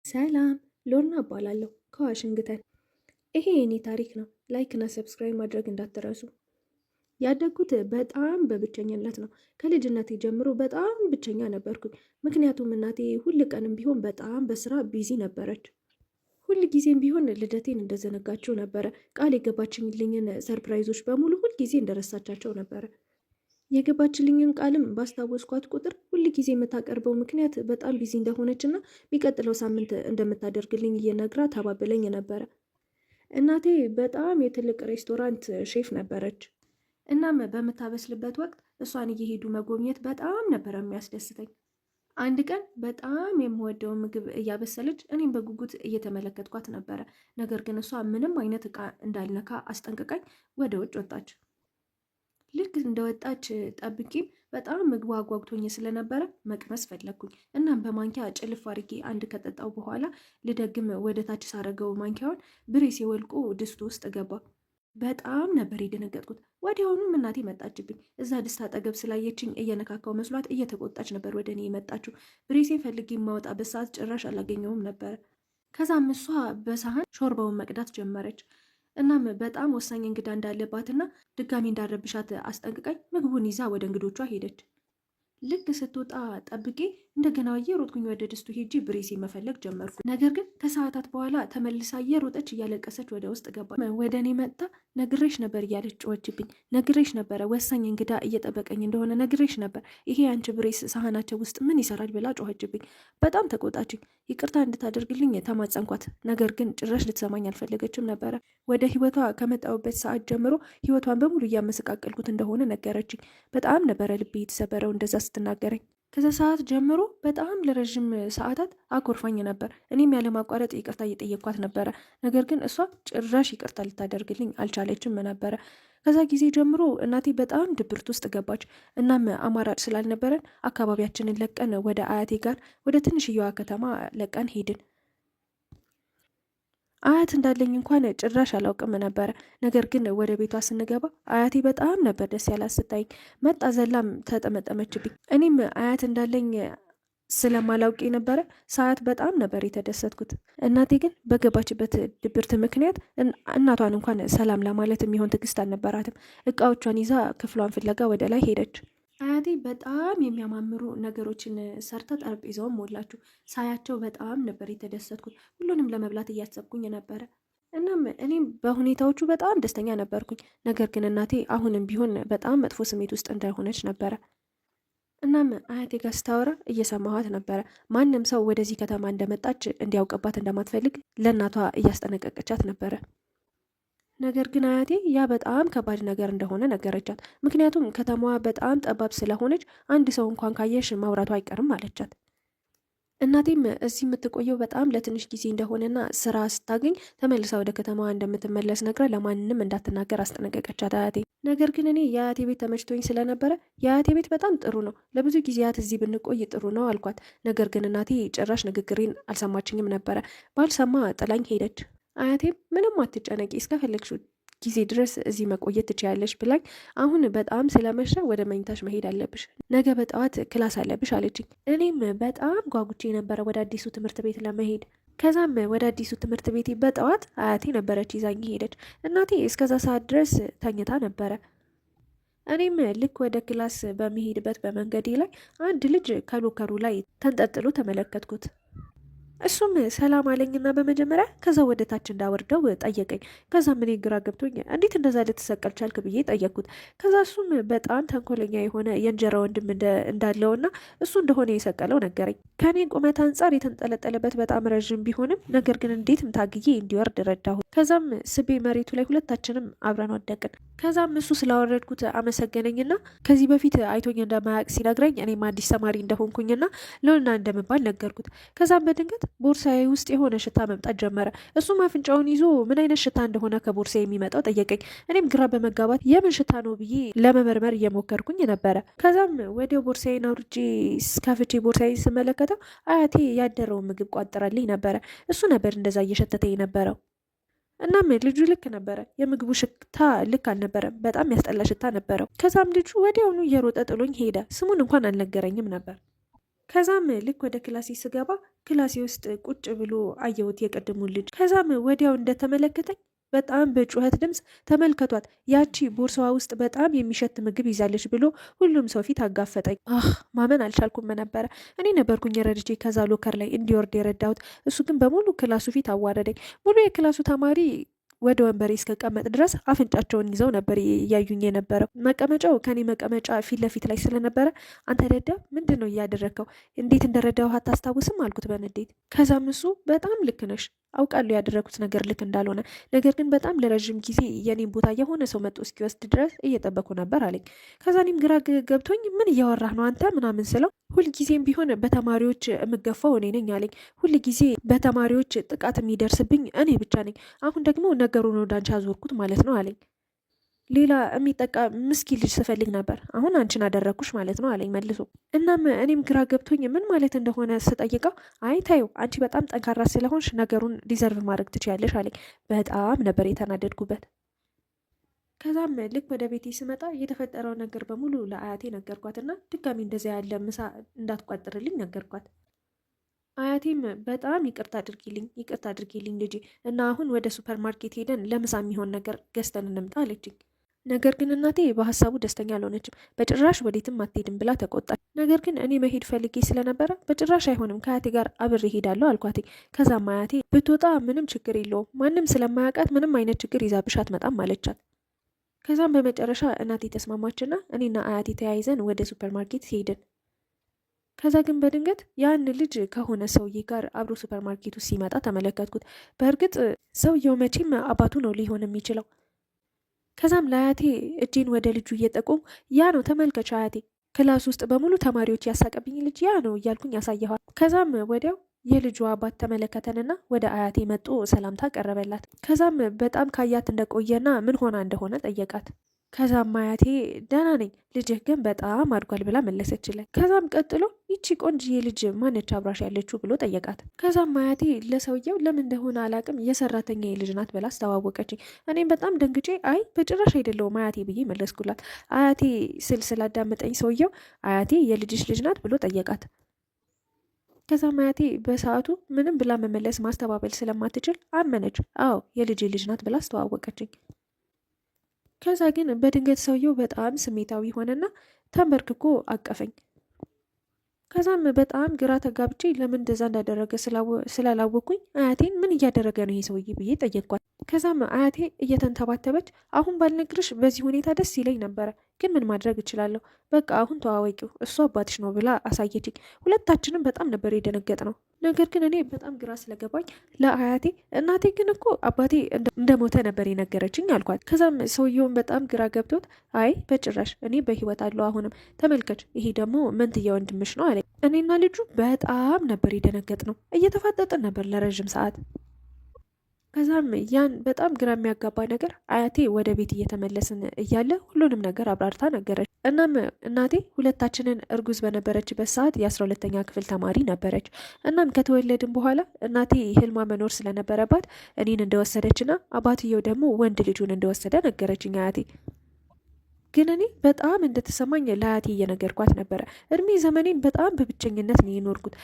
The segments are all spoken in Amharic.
ሰላም ሎርና እባላለሁ ከዋሽንግተን። ይሄ የኔ ታሪክ ነው። ላይክ እና ሰብስክራይብ ማድረግ እንዳትረሱ። ያደግኩት በጣም በብቸኝነት ነው። ከልጅነቴ ጀምሮ በጣም ብቸኛ ነበርኩኝ። ምክንያቱም እናቴ ሁል ቀንም ቢሆን በጣም በስራ ቢዚ ነበረች። ሁል ጊዜም ቢሆን ልደቴን እንደዘነጋችው ነበረ። ቃል የገባችልኝን ሰርፕራይዞች በሙሉ ሁል ጊዜ እንደረሳቻቸው ነበረ። የገባችልኝን ቃልም ባስታወስኳት ቁጥር ሁል ጊዜ የምታቀርበው ምክንያት በጣም ቢዚ እንደሆነች እና የሚቀጥለው ሳምንት እንደምታደርግልኝ እየነግራ ታባብለኝ ነበረ። እናቴ በጣም የትልቅ ሬስቶራንት ሼፍ ነበረች። እናም በምታበስልበት ወቅት እሷን እየሄዱ መጎብኘት በጣም ነበረ የሚያስደስተኝ። አንድ ቀን በጣም የምወደውን ምግብ እያበሰለች እኔም በጉጉት እየተመለከትኳት ነበረ። ነገር ግን እሷ ምንም አይነት እቃ እንዳልነካ አስጠንቅቃኝ ወደ ውጭ ወጣች። ልክ እንደወጣች ጠብቂም በጣም ምግቡ አጓጉቶኝ ስለነበረ መቅመስ ፈለግኩኝ። እናም በማንኪያ ጭልፍ አድርጌ አንድ ከጠጣው በኋላ ልደግም ወደ ታች ሳረገው ማንኪያውን ብሬስ የወልቁ ድስቱ ውስጥ ገባ። በጣም ነበር የደነገጥኩት። ወዲያውኑም እናቴ መጣችብኝ። እዛ ድስት አጠገብ ስላየችኝ እየነካካው መስሏት እየተቆጣች ነበር ወደ እኔ የመጣችው። ብሬሴን ፈልጌ የማወጣበት ሰዓት ጭራሽ አላገኘውም ነበረ። ከዛም እሷ በሳህን ሾርባውን መቅዳት ጀመረች። እናም በጣም ወሳኝ እንግዳ እንዳለባትና ድጋሚ እንዳረብሻት አስጠንቅቃኝ ምግቡን ይዛ ወደ እንግዶቿ ሄደች። ልክ ስትወጣ ጠብቄ እንደገና እየሮጥኩኝ ወደ ድስቱ ሄጂ ብሬሴ መፈለግ ጀመርኩ። ነገር ግን ከሰዓታት በኋላ ተመልሳ እየሮጠች እያለቀሰች ወደ ውስጥ ገባ። ወደ እኔ መጥታ ነግሬሽ ነበር እያለች ጮኸችብኝ። ነግሬሽ ነበረ፣ ወሳኝ እንግዳ እየጠበቀኝ እንደሆነ ነግሬሽ ነበር። ይሄ አንቺ ብሬስ ሳህናቸው ውስጥ ምን ይሰራል ብላ ጮኸችብኝ። በጣም ተቆጣችኝ። ይቅርታ እንድታደርግልኝ ተማጸንኳት። ነገር ግን ጭራሽ ልትሰማኝ አልፈለገችም ነበረ። ወደ ህይወቷ ከመጣሁበት ሰዓት ጀምሮ ህይወቷን በሙሉ እያመሰቃቀልኩት እንደሆነ ነገረችኝ። በጣም ነበረ ልቤ የተሰበረው እንደዛ ስትናገረኝ። ከዛ ሰዓት ጀምሮ በጣም ለረዥም ሰዓታት አኮርፋኝ ነበር። እኔም ያለማቋረጥ ይቅርታ እየጠየኳት ነበረ። ነገር ግን እሷ ጭራሽ ይቅርታ ልታደርግልኝ አልቻለችም ነበረ። ከዛ ጊዜ ጀምሮ እናቴ በጣም ድብርት ውስጥ ገባች። እናም አማራጭ ስላልነበረን አካባቢያችንን ለቀን ወደ አያቴ ጋር ወደ ትንሽየዋ ከተማ ለቀን ሄድን። አያት እንዳለኝ እንኳን ጭራሽ አላውቅም ነበረ። ነገር ግን ወደ ቤቷ ስንገባ አያቴ በጣም ነበር ደስ ያላት ስታይኝ። መጣ ዘላም ተጠመጠመችብኝ። እኔም አያት እንዳለኝ ስለማላውቅ ነበረ ሰዓት በጣም ነበር የተደሰትኩት። እናቴ ግን በገባችበት ድብርት ምክንያት እናቷን እንኳን ሰላም ለማለት የሚሆን ትዕግስት አልነበራትም። እቃዎቿን ይዛ ክፍሏን ፍለጋ ወደ ላይ ሄደች። አያቴ በጣም የሚያማምሩ ነገሮችን ሰርታ ጠረጴዛውን ሞላችሁ። ሳያቸው በጣም ነበር የተደሰትኩት። ሁሉንም ለመብላት እያሰብኩኝ ነበረ። እናም እኔም በሁኔታዎቹ በጣም ደስተኛ ነበርኩኝ። ነገር ግን እናቴ አሁንም ቢሆን በጣም መጥፎ ስሜት ውስጥ እንዳልሆነች ነበረ። እናም አያቴ ጋር ስታወራ እየሰማኋት ነበረ። ማንም ሰው ወደዚህ ከተማ እንደመጣች እንዲያውቅባት እንደማትፈልግ ለእናቷ እያስጠነቀቀቻት ነበረ። ነገር ግን አያቴ ያ በጣም ከባድ ነገር እንደሆነ ነገረቻት። ምክንያቱም ከተማዋ በጣም ጠባብ ስለሆነች አንድ ሰው እንኳን ካየሽ ማውራቱ አይቀርም አለቻት። እናቴም እዚህ የምትቆየው በጣም ለትንሽ ጊዜ እንደሆነና ስራ ስታገኝ ተመልሳ ወደ ከተማዋ እንደምትመለስ ነግራ ለማንም እንዳትናገር አስጠነቀቀቻት አያቴ። ነገር ግን እኔ የአያቴ ቤት ተመችቶኝ ስለነበረ የአያቴ ቤት በጣም ጥሩ ነው፣ ለብዙ ጊዜያት እዚህ ብንቆይ ጥሩ ነው አልኳት። ነገር ግን እናቴ ጭራሽ ንግግሬን አልሰማችኝም ነበረ። ባልሰማ ጥላኝ ሄደች። አያቴም ምንም አትጨነቂ፣ እስከፈለግሽው ጊዜ ድረስ እዚህ መቆየት ትችያለሽ ብላኝ፣ አሁን በጣም ስለመሸ ወደ መኝታሽ መሄድ አለብሽ፣ ነገ በጠዋት ክላስ አለብሽ አለችኝ። እኔም በጣም ጓጉቼ ነበረ ወደ አዲሱ ትምህርት ቤት ለመሄድ። ከዛም ወደ አዲሱ ትምህርት ቤት በጠዋት አያቴ ነበረች ይዛኝ ሄደች። እናቴ እስከዛ ሰዓት ድረስ ተኝታ ነበረ። እኔም ልክ ወደ ክላስ በሚሄድበት በመንገዴ ላይ አንድ ልጅ ከሎከሩ ላይ ተንጠልጥሎ ተመለከትኩት። እሱም ሰላም አለኝና በመጀመሪያ ከዛ ወደ ታች እንዳወርደው ጠየቀኝ። ከዛ ምን ግራ ገብቶኝ እንዴት እንደዛ ልትሰቀል ቻልክ ብዬ ጠየቅኩት። ከዛ እሱም በጣም ተንኮለኛ የሆነ የእንጀራ ወንድም እንዳለውና እሱ እንደሆነ የሰቀለው ነገረኝ። ከኔ ቁመት አንጻር የተንጠለጠለበት በጣም ረዥም ቢሆንም ነገር ግን እንዴትም ታግዬ እንዲወርድ ረዳሁት። ከዛም ስቤ መሬቱ ላይ ሁለታችንም አብረን ወደቅን። ከዛም እሱ ስላወረድኩት አመሰገነኝና ከዚህ በፊት አይቶኝ እንደማያውቅ ሲነግረኝ እኔም አዲስ ተማሪ እንደሆንኩኝና ሎልና እንደምባል ነገርኩት። ከዛም በድንገት ቦርሳዬ ውስጥ የሆነ ሽታ መምጣት ጀመረ። እሱም አፍንጫውን ይዞ ምን አይነት ሽታ እንደሆነ ከቦርሳዬ የሚመጣው ጠየቀኝ። እኔም ግራ በመጋባት የምን ሽታ ነው ብዬ ለመመርመር እየሞከርኩኝ ነበረ። ከዛም ወዲያው ቦርሳዬን አውርጄ ከፍቼ ቦርሳዬን ስመለከተው አያቴ ያደረውን ምግብ ቋጥራልኝ ነበረ። እሱ ነበር እንደዛ እየሸተተ የነበረው። እናም ልጁ ልክ ነበረ። የምግቡ ሽታ ልክ አልነበረም። በጣም ያስጠላ ሽታ ነበረው። ከዛም ልጁ ወዲያውኑ እየሮጠ ጥሎኝ ሄደ። ስሙን እንኳን አልነገረኝም ነበር። ከዛም ልክ ወደ ክላሴ ስገባ ክላሴ ውስጥ ቁጭ ብሎ አየሁት የቀድሙን ልጅ። ከዛም ወዲያው እንደተመለከተኝ በጣም በጩኸት ድምፅ ተመልከቷት፣ ያቺ ቦርሳዋ ውስጥ በጣም የሚሸት ምግብ ይዛለች ብሎ ሁሉም ሰው ፊት አጋፈጠኝ። ማመን አልቻልኩም ነበረ። እኔ ነበርኩኝ ረድቼ ከዛ ሎከር ላይ እንዲወርድ የረዳሁት። እሱ ግን በሙሉ ክላሱ ፊት አዋረደኝ። ሙሉ የክላሱ ተማሪ ወደ ወንበሬ እስከቀመጥ ድረስ አፍንጫቸውን ይዘው ነበር እያዩኝ የነበረው። መቀመጫው ከኔ መቀመጫ ፊት ለፊት ላይ ስለነበረ አንተ ደደብ ምንድን ነው እያደረግከው? እንዴት እንደረዳው አታስታውስም አልኩት በንዴት። ከዛም እሱ በጣም ልክ ነሽ፣ አውቃለሁ ያደረኩት ነገር ልክ እንዳልሆነ፣ ነገር ግን በጣም ለረዥም ጊዜ የኔን ቦታ የሆነ ሰው መጥቶ እስኪወስድ ድረስ እየጠበኩ ነበር አለኝ። ከዛ እኔም ግራ ገብቶኝ ምን እያወራህ ነው አንተ ምናምን ስለው ሁልጊዜም ቢሆን በተማሪዎች የምገፋው እኔ ነኝ አለኝ። ሁልጊዜ በተማሪዎች ጥቃት የሚደርስብኝ እኔ ብቻ ነኝ። አሁን ደግሞ ነገሩን ወደ አንቺ አዞርኩት ማለት ነው አለኝ። ሌላ የሚጠቃ ምስኪን ልጅ ስፈልግ ነበር፣ አሁን አንቺን አደረግኩሽ ማለት ነው አለኝ መልሶ። እናም እኔም ግራ ገብቶኝ ምን ማለት እንደሆነ ስጠይቀው አይ ታዩ አንቺ በጣም ጠንካራ ስለሆንሽ ነገሩን ዲዘርቭ ማድረግ ትችያለሽ አለኝ። በጣም ነበር የተናደድኩበት። ከዛም ልክ ወደ ቤቴ ስመጣ የተፈጠረው ነገር በሙሉ ለአያቴ ነገርኳትና ድጋሚ እንደዚያ ያለ ምሳ እንዳትቋጥርልኝ ነገርኳት። አያቴም በጣም ይቅርታ አድርጊልኝ ልጄ፣ እና አሁን ወደ ሱፐር ማርኬት ሄደን ለምሳ የሚሆን ነገር ገዝተን እንምጣ አለችኝ። ነገር ግን እናቴ በሀሳቡ ደስተኛ አልሆነችም። በጭራሽ ወዴትም አትሄድም ብላ ተቆጣች። ነገር ግን እኔ መሄድ ፈልጌ ስለነበረ በጭራሽ አይሆንም ከአያቴ ጋር አብሬ ሄዳለሁ አልኳት። ከዛም አያቴ ብትወጣ ምንም ችግር የለውም፣ ማንም ስለማያውቃት ምንም አይነት ችግር ይዛብሽ አትመጣም አለቻት። ከዛም በመጨረሻ እናቴ ተስማማችና እኔና አያቴ ተያይዘን ወደ ሱፐር ማርኬት ሄድን። ከዛ ግን በድንገት ያን ልጅ ከሆነ ሰውዬ ጋር አብሮ ሱፐር ማርኬቱ ሲመጣ ተመለከትኩት። በእርግጥ ሰውየው መቼም አባቱ ነው ሊሆን የሚችለው። ከዛም ለአያቴ እጄን ወደ ልጁ እየጠቆሙ ያ ነው ተመልከች አያቴ፣ ክላስ ውስጥ በሙሉ ተማሪዎች ያሳቀብኝ ልጅ ያ ነው እያልኩኝ ያሳየኋል። ከዛም ወዲያው የልጁ አባት ተመለከተንና ወደ አያቴ መጦ ሰላምታ ቀረበላት። ከዛም በጣም ካያት እንደቆየና ምን ሆና እንደሆነ ጠየቃት። ከዛም አያቴ ደህና ነኝ፣ ልጅህ ግን በጣም አድጓል ብላ መለሰችለት። ከዛም ቀጥሎ ይቺ ቆንጅዬ ልጅ ማነች አብራሽ ያለችው ብሎ ጠየቃት። ከዛም አያቴ ለሰውየው ለምን እንደሆነ አላቅም የሰራተኛ ልጅ ናት ብላ አስተዋወቀችኝ። እኔም በጣም ደንግጬ አይ በጭራሽ አይደለውም አያቴ ብዬ መለስኩላት። አያቴ ስላዳመጠኝ ሰውየው አያቴ የልጅሽ ልጅ ናት ብሎ ጠየቃት። ከዛም አያቴ በሰዓቱ ምንም ብላ መመለስ ማስተባበል ስለማትችል አመነች። አዎ የልጅ ልጅ ናት ብላ አስተዋወቀችኝ። ከዛ ግን በድንገት ሰውየው በጣም ስሜታዊ ሆነና ተንበርክኮ አቀፈኝ። ከዛም በጣም ግራ ተጋብቼ ለምን እንደዛ እንዳደረገ ስላላወቅኩኝ አያቴን ምን እያደረገ ነው ይሄ ሰውዬ ብዬ ጠየቅኳት። ከዛም አያቴ እየተንተባተበች አሁን ባልነግርሽ በዚህ ሁኔታ ደስ ይለኝ ነበረ፣ ግን ምን ማድረግ እችላለሁ፣ በቃ አሁን ተዋወቂው እሱ አባትሽ ነው ብላ አሳየችኝ። ሁለታችንም በጣም ነበር የደነገጥ ነው። ነገር ግን እኔ በጣም ግራ ስለገባኝ ለአያቴ እናቴ ግን እኮ አባቴ እንደሞተ ነበር የነገረችኝ አልኳት። ከዛም ሰውየውን በጣም ግራ ገብቶት አይ በጭራሽ እኔ በህይወት አለው አሁንም፣ ተመልከች ይሄ ደግሞ መንትያ ወንድምሽ ነው አለ። እኔና ልጁ በጣም ነበር የደነገጥ ነው። እየተፋጠጥን ነበር ለረዥም ሰዓት። ከዛም ያን በጣም ግራ የሚያጋባ ነገር አያቴ ወደ ቤት እየተመለስን እያለ ሁሉንም ነገር አብራርታ ነገረች። እናም እናቴ ሁለታችንን እርጉዝ በነበረችበት ሰዓት የ12ኛ ክፍል ተማሪ ነበረች። እናም ከተወለድን በኋላ እናቴ ህልሟ መኖር ስለነበረባት እኔን እንደወሰደችና አባትየው ደግሞ ወንድ ልጁን እንደወሰደ ነገረችኝ አያቴ። ግን እኔ በጣም እንደተሰማኝ ለአያቴ እየነገርኳት ነበረ። እድሜ ዘመኔን በጣም በብቸኝነት ነው የኖርኩት።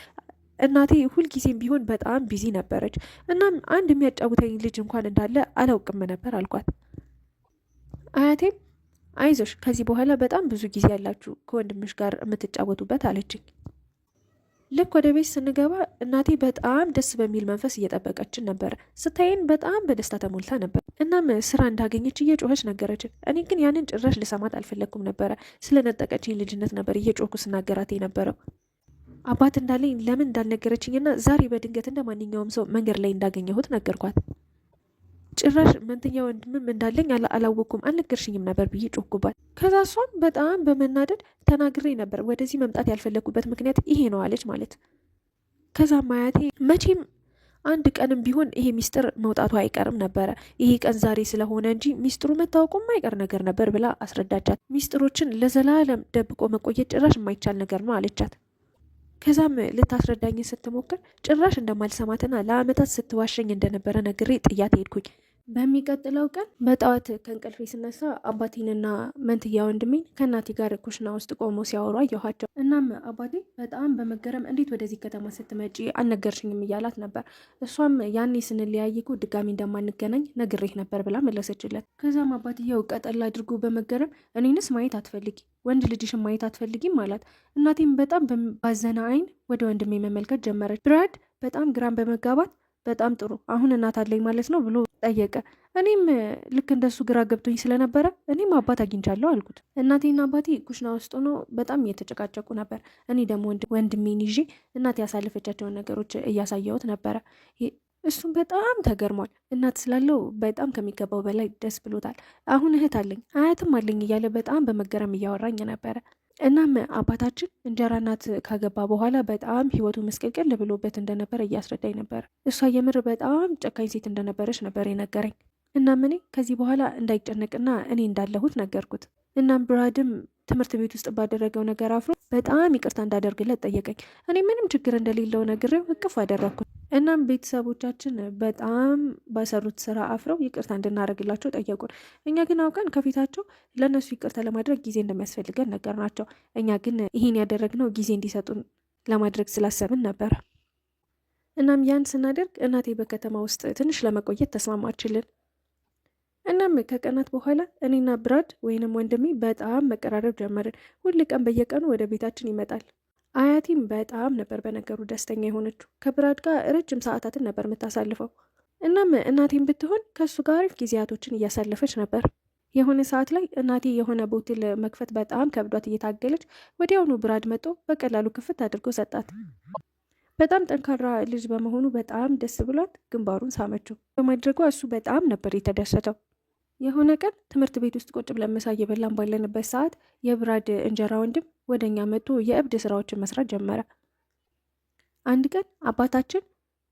እናቴ ሁልጊዜም ቢሆን በጣም ቢዚ ነበረች። እናም አንድ የሚያጫውተኝ ልጅ እንኳን እንዳለ አላውቅም ነበር አልኳት። አያቴም አይዞሽ ከዚህ በኋላ በጣም ብዙ ጊዜ ያላችሁ ከወንድምሽ ጋር የምትጫወቱበት አለችኝ። ልክ ወደ ቤት ስንገባ እናቴ በጣም ደስ በሚል መንፈስ እየጠበቀችን ነበረ። ስታየን በጣም በደስታ ተሞልታ ነበር። እናም ስራ እንዳገኘች እየጮኸች ነገረችን። እኔ ግን ያንን ጭራሽ ልሰማት አልፈለግኩም ነበረ። ስለነጠቀችኝ ልጅነት ነበር እየጮኩ ስናገራት የነበረው። አባት እንዳለኝ ለምን እንዳልነገረችኝና ዛሬ በድንገት እንደ ማንኛውም ሰው መንገድ ላይ እንዳገኘሁት ነገርኳት። ጭራሽ መንተኛ ወንድምም እንዳለኝ አላወኩም አልነገርሽኝም ነበር ብዬ ጮኩባት። ከዛ እሷም በጣም በመናደድ ተናግሬ ነበር ወደዚህ መምጣት ያልፈለግኩበት ምክንያት ይሄ ነው አለች ማለት። ከዛም አያቴ መቼም አንድ ቀንም ቢሆን ይሄ ሚስጥር መውጣቱ አይቀርም ነበረ፣ ይሄ ቀን ዛሬ ስለሆነ እንጂ ሚስጥሩ መታወቁ የማይቀር ነገር ነበር ብላ አስረዳቻት። ሚስጥሮችን ለዘላለም ደብቆ መቆየት ጭራሽ የማይቻል ነገር ነው አለቻት። ከዛም ልታስረዳኝ ስትሞክር ጭራሽ እንደማልሰማትና ለአመታት ስትዋሸኝ እንደነበረ ነግሬ ጥያት ሄድኩኝ። በሚቀጥለው ቀን በጠዋት ከእንቅልፌ ስነሳ አባቴንና መንትያ ወንድሜን ከእናቴ ጋር ኩሽና ውስጥ ቆሞ ሲያወሩ አየኋቸው። እናም አባቴ በጣም በመገረም እንዴት ወደዚህ ከተማ ስትመጪ አልነገርሽኝም እያላት ነበር። እሷም ያኔ ስንለያይ እኮ ድጋሚ እንደማንገናኝ ነግሬህ ነበር ብላ መለሰችለት። ከዛም አባትየው ቀጠል አድርጎ በመገረም እኔንስ ማየት አትፈልጊ፣ ወንድ ልጅሽን ማየት አትፈልጊም አላት። እናቴም በጣም ባዘነ አይን ወደ ወንድሜ መመልከት ጀመረች። ብራድ በጣም ግራም በመጋባት በጣም ጥሩ አሁን እናት አለኝ ማለት ነው ብሎ ጠየቀ። እኔም ልክ እንደሱ ግራ ገብቶኝ ስለነበረ እኔም አባት አግኝቻለሁ አልኩት። እናቴና አባቴ ኩሽና ውስጥ ሆኖ በጣም እየተጨቃጨቁ ነበር። እኔ ደግሞ ወንድሜን ይዤ እናቴ ያሳለፈቻቸውን ነገሮች እያሳየሁት ነበረ። እሱም በጣም ተገርሟል። እናት ስላለው በጣም ከሚገባው በላይ ደስ ብሎታል። አሁን እህት አለኝ አያትም አለኝ እያለ በጣም በመገረም እያወራኝ ነበረ። እናም አባታችን እንጀራ እናት ካገባ በኋላ በጣም ህይወቱ ምስቅልቅል ብሎበት እንደነበረ እያስረዳኝ ነበር። እሷ የምር በጣም ጨካኝ ሴት እንደነበረች ነበር የነገረኝ። እናም እኔ ከዚህ በኋላ እንዳይጨነቅና እኔ እንዳለሁት ነገርኩት። እናም ብራድም ትምህርት ቤት ውስጥ ባደረገው ነገር አፍሮ በጣም ይቅርታ እንዳደርግለት ጠየቀኝ። እኔ ምንም ችግር እንደሌለው ነግሬው እቅፍ አደረግኩት። እናም ቤተሰቦቻችን በጣም ባሰሩት ስራ አፍረው ይቅርታ እንድናደርግላቸው ጠየቁን። እኛ ግን አውቀን ከፊታቸው ለእነሱ ይቅርታ ለማድረግ ጊዜ እንደሚያስፈልገን ነገር ናቸው። እኛ ግን ይህን ያደረግነው ጊዜ እንዲሰጡን ለማድረግ ስላሰብን ነበር። እናም ያን ስናደርግ እናቴ በከተማ ውስጥ ትንሽ ለመቆየት ተስማማችልን። እናም ከቀናት በኋላ እኔና ብራድ ወይንም ወንድሜ በጣም መቀራረብ ጀመርን። ሁል ቀን በየቀኑ ወደ ቤታችን ይመጣል። አያቴም በጣም ነበር በነገሩ ደስተኛ የሆነችው። ከብራድ ጋር ረጅም ሰዓታትን ነበር የምታሳልፈው። እናም እናቴም ብትሆን ከእሱ ጋር አሪፍ ጊዜያቶችን እያሳለፈች ነበር። የሆነ ሰዓት ላይ እናቴ የሆነ ቦትል መክፈት በጣም ከብዷት እየታገለች ወዲያውኑ ብራድ መጦ በቀላሉ ክፍት አድርጎ ሰጣት። በጣም ጠንካራ ልጅ በመሆኑ በጣም ደስ ብሏት ግንባሩን ሳመችው። በማድረጓ እሱ በጣም ነበር የተደሰተው። የሆነ ቀን ትምህርት ቤት ውስጥ ቁጭ ብለን ምሳ እየበላን ባለንበት ሰዓት የብራድ እንጀራ ወንድም ወደኛ መጥቶ የእብድ ስራዎችን መስራት ጀመረ። አንድ ቀን አባታችን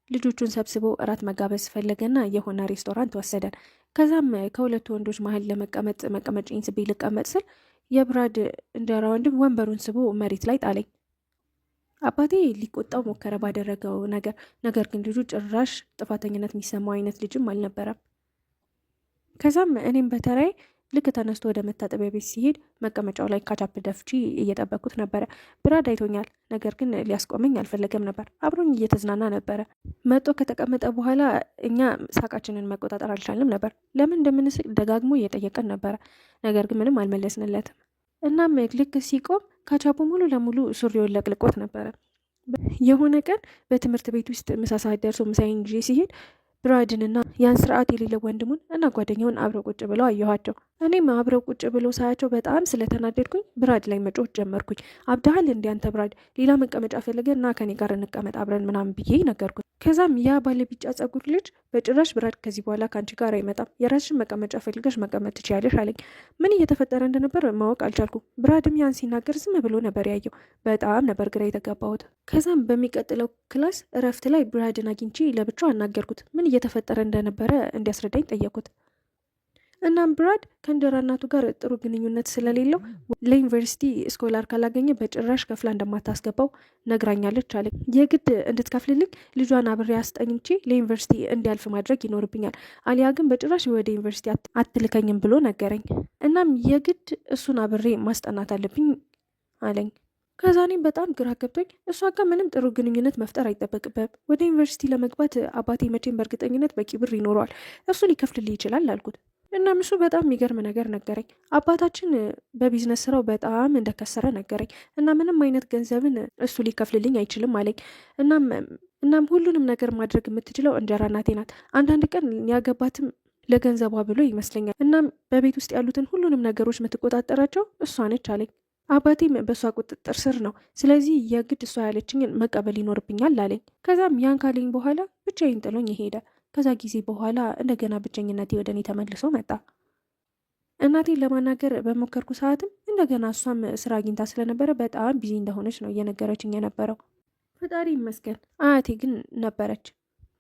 ልጆቹን ሰብስቦ እራት መጋበዝ ፈለገና የሆነ ሬስቶራንት ወሰደን። ከዛም ከሁለቱ ወንዶች መሀል ለመቀመጥ መቀመጫዬን ስቤ ልቀመጥ ስል የብራድ እንጀራ ወንድም ወንበሩን ስቦ መሬት ላይ ጣለኝ። አባቴ ሊቆጣው ሞከረ ባደረገው ነገር ግን ልጁ ጭራሽ ጥፋተኝነት የሚሰማው አይነት ልጅም አልነበረም። ከዛም እኔም በተራይ ልክ ተነስቶ ወደ መታጠቢያ ቤት ሲሄድ መቀመጫው ላይ ካቻፕ ደፍቺ እየጠበኩት ነበረ። ብራድ አይቶኛል፣ ነገር ግን ሊያስቆመኝ አልፈለገም ነበር። አብሮኝ እየተዝናና ነበረ። መጦ ከተቀመጠ በኋላ እኛ ሳቃችንን መቆጣጠር አልቻልንም ነበር። ለምን እንደምንስቅ ደጋግሞ እየጠየቀን ነበረ፣ ነገር ግን ምንም አልመለስንለትም። እናም ልክ ሲቆም ካቻፑ ሙሉ ለሙሉ ሱሪውን ለቅልቆት ነበረ። የሆነ ቀን በትምህርት ቤት ውስጥ ምሳ ሰዓት ደርሶ ምሳዬን ይዤ ሲሄድ ብራድንና ያን ስርዓት የሌለው ወንድሙን እና ጓደኛውን አብረው ቁጭ ብለው አየኋቸው። እኔም አብረው ቁጭ ብለው ሳያቸው በጣም ስለተናደድኩኝ ብራድ ላይ መጮህ ጀመርኩኝ። አብዳሃል እንዲ አንተ ብራድ፣ ሌላ መቀመጫ ፈልገን እና ከኔ ጋር እንቀመጥ አብረን ምናምን ብዬ ነገርኩት። ከዛም ያ ባለ ቢጫ ጸጉር ልጅ በጭራሽ ብራድ ከዚህ በኋላ ከአንቺ ጋር አይመጣም፣ የራስሽን መቀመጫ ፈልገሽ መቀመጥ ትችያለሽ አለኝ። ምን እየተፈጠረ እንደነበር ማወቅ አልቻልኩም። ብራድም ያን ሲናገር ዝም ብሎ ነበር ያየው። በጣም ነበር ግራ የተጋባሁት። ከዛም በሚቀጥለው ክላስ እረፍት ላይ ብራድን አግኝቼ ለብቻው አናገርኩት። ምን እየተፈጠረ እንደነበረ እንዲያስረዳኝ ጠየቁት። እናም ብራድ ከእንጀራ እናቱ ጋር ጥሩ ግንኙነት ስለሌለው ለዩኒቨርሲቲ ስኮላር ካላገኘ በጭራሽ ከፍላ እንደማታስገባው ነግራኛለች አለኝ። የግድ እንድትከፍልልኝ ልጇን አብሬ አስጠኝቼ ለዩኒቨርሲቲ እንዲያልፍ ማድረግ ይኖርብኛል፣ አሊያ ግን በጭራሽ ወደ ዩኒቨርሲቲ አትልከኝም ብሎ ነገረኝ። እናም የግድ እሱን አብሬ ማስጠናት አለብኝ አለኝ። ከዛ እኔም በጣም ግራ ገብቶኝ እሷ ጋር ምንም ጥሩ ግንኙነት መፍጠር አይጠበቅብም፣ ወደ ዩኒቨርሲቲ ለመግባት አባቴ መቼም በእርግጠኝነት በቂ ብር ይኖረዋል፣ እሱ ሊከፍልልኝ ይችላል አልኩት። እናም እሱ በጣም የሚገርም ነገር ነገረኝ። አባታችን በቢዝነስ ስራው በጣም እንደከሰረ ነገረኝ እና ምንም አይነት ገንዘብን እሱ ሊከፍልልኝ አይችልም አለኝ። እናም ሁሉንም ነገር ማድረግ የምትችለው እንጀራ እናቴ ናት። አንዳንድ ቀን ያገባትም ለገንዘቧ ብሎ ይመስለኛል። እናም በቤት ውስጥ ያሉትን ሁሉንም ነገሮች የምትቆጣጠራቸው እሷ ነች አለኝ። አባቴም በእሷ ቁጥጥር ስር ነው፣ ስለዚህ የግድ እሷ ያለችኝን መቀበል ይኖርብኛል አለኝ። ከዛም ያን ካለኝ በኋላ ብቻዬን ጥሎኝ ሄደ። ከዛ ጊዜ በኋላ እንደገና ብቸኝነቴ ወደ እኔ ተመልሶ መጣ። እናቴን ለማናገር በሞከርኩ ሰዓትም እንደገና እሷም ስራ አግኝታ ስለነበረ በጣም ቢዚ እንደሆነች ነው እየነገረችኝ የነበረው። ፈጣሪ ይመስገን አያቴ ግን ነበረች።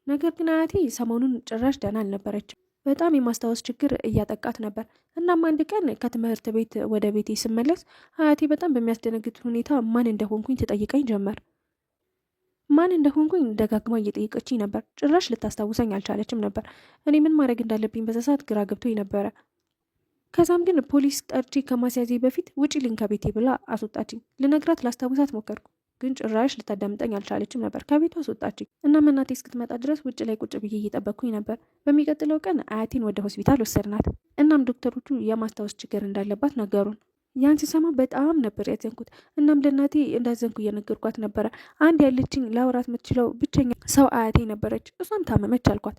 ነገር ግን አያቴ ሰሞኑን ጭራሽ ደህና አልነበረችም። በጣም የማስታወስ ችግር እያጠቃት ነበር። እናም አንድ ቀን ከትምህርት ቤት ወደ ቤቴ ስመለስ አያቴ በጣም በሚያስደነግጥ ሁኔታ ማን እንደሆንኩኝ ትጠይቀኝ ጀመር። ማን እንደሆንኩኝ ደጋግማ እየጠየቀችኝ ነበር። ጭራሽ ልታስታውሰኝ አልቻለችም ነበር። እኔ ምን ማድረግ እንዳለብኝ በዛ ሰዓት ግራ ገብቶኝ ነበረ። ከዛም ግን ፖሊስ ጠርቼ ከማስያዜ በፊት ውጪ ልኝ ከቤቴ ብላ አስወጣችኝ። ልነግራት ላስታውሳት ሞከርኩ፣ ግን ጭራሽ ልታዳምጠኝ አልቻለችም ነበር። ከቤቱ አስወጣችኝ። እናም እናቴ እስክትመጣ ድረስ ውጭ ላይ ቁጭ ብዬ እየጠበቅኩኝ ነበር። በሚቀጥለው ቀን አያቴን ወደ ሆስፒታል ወሰድናት። እናም ዶክተሮቹ የማስታወስ ችግር እንዳለባት ነገሩን። ያን ስሰማ በጣም ነበር ያዘንኩት። እናም ለእናቴ እንዳዘንኩ እየነገርኳት ነበረ። አንድ ያለችኝ ላውራት የምትችለው ብቸኛ ሰው አያቴ ነበረች። እሷም ታመመች አልኳት።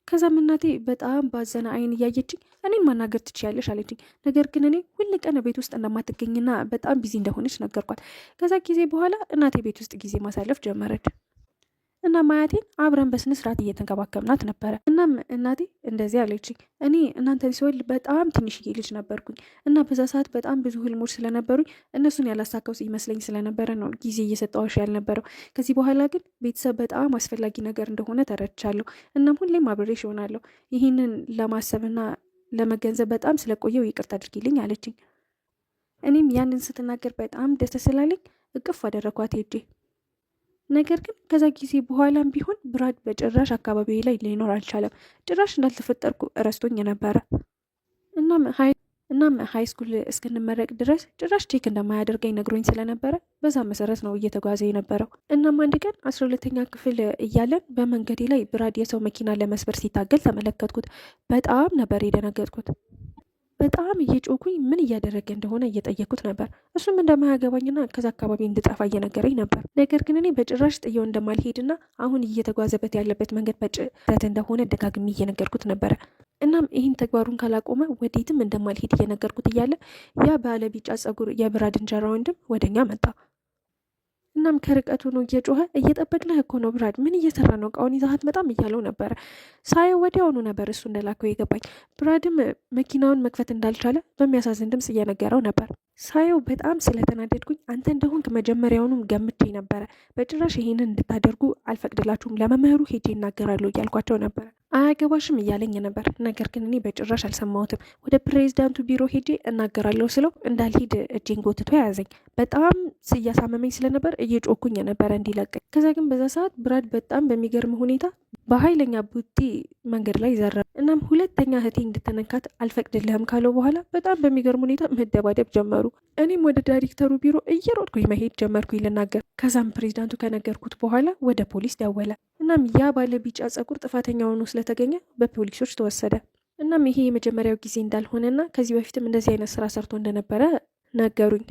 ከዛም እናቴ በጣም ባዘነ አይን እያየችኝ እኔን ማናገር ትችያለሽ አለችኝ። ነገር ግን እኔ ሁል ቀን ቤት ውስጥ እንደማትገኝና በጣም ቢዚ እንደሆነች ነገርኳት። ከዛ ጊዜ በኋላ እናቴ ቤት ውስጥ ጊዜ ማሳለፍ ጀመረች። እናም አያቴን አብረን በስነ ስርዓት እየተንከባከብናት ነበረ። እናም እናቴ እንደዚህ አለችኝ፣ እኔ እናንተን ስወልድ በጣም ትንሽዬ ልጅ ነበርኩኝ እና በዛ ሰዓት በጣም ብዙ ህልሞች ስለነበሩኝ እነሱን ያላሳካው ይመስለኝ ስለነበረ ነው ጊዜ እየሰጠዋሽ ያልነበረው። ከዚህ በኋላ ግን ቤተሰብ በጣም አስፈላጊ ነገር እንደሆነ ተረድቻለሁ። እናም ሁሌም አብሬሽ እሆናለሁ። ይህንን ለማሰብና ለመገንዘብ በጣም ስለቆየው ይቅርታ አድርጊልኝ አለችኝ። እኔም ያንን ስትናገር በጣም ደስ ስላለኝ እቅፍ አደረኳት ሄጄ። ነገር ግን ከዛ ጊዜ በኋላም ቢሆን ብራድ በጭራሽ አካባቢ ላይ ሊኖር አልቻለም። ጭራሽ እንዳልተፈጠርኩ እረስቶኝ ነበረ። እናም ሀይ ስኩል እስክንመረቅ ድረስ ጭራሽ ቼክ እንደማያደርገኝ ነግሮኝ ስለነበረ በዛ መሰረት ነው እየተጓዘ የነበረው። እናም አንድ ቀን 12ኛ ክፍል እያለን በመንገዴ ላይ ብራድ የሰው መኪና ለመስበር ሲታገል ተመለከትኩት። በጣም ነበር የደነገጥኩት። በጣም እየጮኩኝ ምን እያደረገ እንደሆነ እየጠየኩት ነበር። እሱም እንደማያገባኝና ከዛ አካባቢ እንድጠፋ እየነገረኝ ነበር። ነገር ግን እኔ በጭራሽ ጥየው እንደማልሄድና አሁን እየተጓዘበት ያለበት መንገድ በጭረት እንደሆነ ደጋግሜ እየነገርኩት ነበረ። እናም ይህን ተግባሩን ካላቆመ ወዴትም እንደማልሄድ እየነገርኩት እያለ ያ ባለ ቢጫ ጸጉር የብራድ እንጀራ ወንድም ወደኛ መጣ። እናም ከርቀቱ ነው እየጮኸ እየጠበቅንህ እኮ ነው ብራድ፣ ምን እየሰራ ነው? እቃውን ይዛሃት መጣም እያለው ነበረ። ሳየው ወዲያውኑ ነበር እሱ እንደላከው የገባኝ። ብራድም መኪናውን መክፈት እንዳልቻለ በሚያሳዝን ድምፅ እየነገረው ነበር። ሳየው በጣም ስለተናደድኩኝ አንተ እንደሆንክ መጀመሪያውኑም ገምቼ ነበረ። በጭራሽ ይሄንን እንድታደርጉ አልፈቅድላችሁም፣ ለመምህሩ ሄጄ ይናገራለሁ እያልኳቸው ነበረ። አያገባሽም እያለኝ ነበር። ነገር ግን እኔ በጭራሽ አልሰማሁትም። ወደ ፕሬዚዳንቱ ቢሮ ሄጄ እናገራለሁ ስለው እንዳልሄድ እጄን ጎትቶ ያዘኝ። በጣም እያሳመመኝ ስለነበር እየጮኩኝ ነበረ እንዲለቀኝ። ከዛ ግን በዛ ሰዓት ብራድ በጣም በሚገርም ሁኔታ በኃይለኛ ቡጢ መንገድ ላይ ዘራ። እናም ሁለተኛ እህቴ እንድትነካት አልፈቅድልህም ካለው በኋላ በጣም በሚገርም ሁኔታ መደባደብ ጀመሩ። እኔም ወደ ዳይሬክተሩ ቢሮ እየሮጥኩኝ መሄድ ጀመርኩኝ ልናገር። ከዛም ፕሬዚዳንቱ ከነገርኩት በኋላ ወደ ፖሊስ ደወለ። እናም ያ ባለ ቢጫ ጸጉር ጥፋተኛ ሆኖ ስለተገኘ በፖሊሶች ተወሰደ። እናም ይሄ የመጀመሪያው ጊዜ እንዳልሆነና ከዚህ በፊትም እንደዚህ አይነት ስራ ሰርቶ እንደነበረ ነገሩኝ።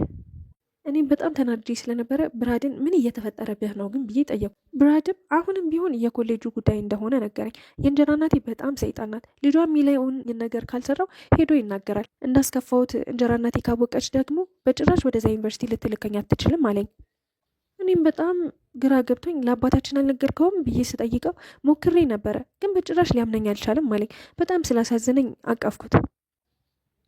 እኔም በጣም ተናድጄ ስለነበረ ብራድን ምን እየተፈጠረብህ ነው ግን ብዬ ጠየቁ። ብራድም አሁንም ቢሆን የኮሌጁ ጉዳይ እንደሆነ ነገረኝ። የእንጀራ እናቴ በጣም ሰይጣን ናት። ልጇ የሚለውን ነገር ካልሰራው ሄዶ ይናገራል። እንዳስከፋሁት እንጀራ እናቴ ካወቀች ደግሞ በጭራሽ ወደዛ ዩኒቨርሲቲ ልትልከኝ አትችልም አለኝ። እኔም በጣም ግራ ገብቶኝ ለአባታችን አልነገርከውም ብዬ ስጠይቀው ሞክሬ ነበረ ግን በጭራሽ ሊያምነኝ አልቻለም አለኝ። በጣም ስላሳዘነኝ አቀፍኩት።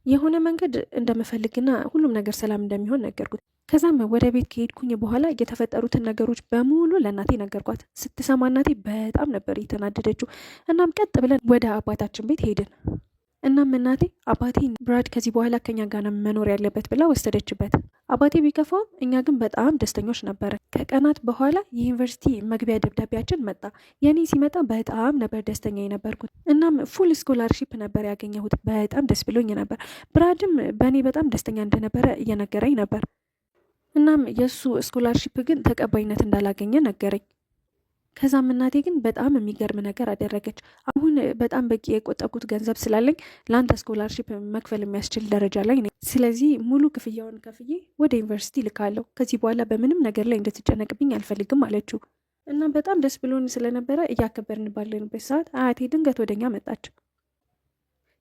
የሆነ መንገድ እንደምፈልግና ሁሉም ነገር ሰላም እንደሚሆን ነገርኩት። ከዛም ወደ ቤት ከሄድኩኝ በኋላ የተፈጠሩትን ነገሮች በሙሉ ለእናቴ ነገርኳት። ስትሰማ እናቴ በጣም ነበር የተናደደችው። እናም ቀጥ ብለን ወደ አባታችን ቤት ሄድን። እናም እናቴ አባቴን ብራድ ከዚህ በኋላ ከኛ ጋር መኖር ያለበት ብላ ወሰደችበት። አባቴ ቢከፋውም እኛ ግን በጣም ደስተኞች ነበረ። ከቀናት በኋላ የዩኒቨርሲቲ መግቢያ ደብዳቤያችን መጣ። የኔ ሲመጣ በጣም ነበር ደስተኛ የነበርኩት። እናም ፉል ስኮላርሺፕ ነበር ያገኘሁት። በጣም ደስ ብሎኝ ነበር። ብራድም በእኔ በጣም ደስተኛ እንደነበረ እየነገረኝ ነበር። እናም የእሱ ስኮላርሺፕ ግን ተቀባይነት እንዳላገኘ ነገረኝ። ከዛም እናቴ ግን በጣም የሚገርም ነገር አደረገች። አሁን በጣም በቂ የቆጠብኩት ገንዘብ ስላለኝ ለአንተ ስኮላርሺፕ መክፈል የሚያስችል ደረጃ ላይ ነኝ። ስለዚህ ሙሉ ክፍያውን ከፍዬ ወደ ዩኒቨርሲቲ ልካለሁ። ከዚህ በኋላ በምንም ነገር ላይ እንድትጨነቅብኝ አልፈልግም አለችው። እናም በጣም ደስ ብሎን ስለነበረ እያከበርን ባለንበት ሰዓት አያቴ ድንገት ወደኛ መጣች።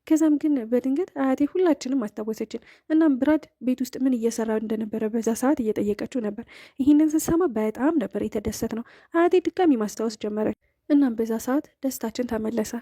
ከዛም ግን በድንገት አያቴ ሁላችንም አስታወሰችን። እናም ብራድ ቤት ውስጥ ምን እየሰራ እንደነበረ በዛ ሰዓት እየጠየቀችው ነበር። ይህንን ስትሰማ በጣም ነበር የተደሰት ነው። አያቴ ድጋሚ ማስታወስ ጀመረች። እናም በዛ ሰዓት ደስታችን ተመለሰ።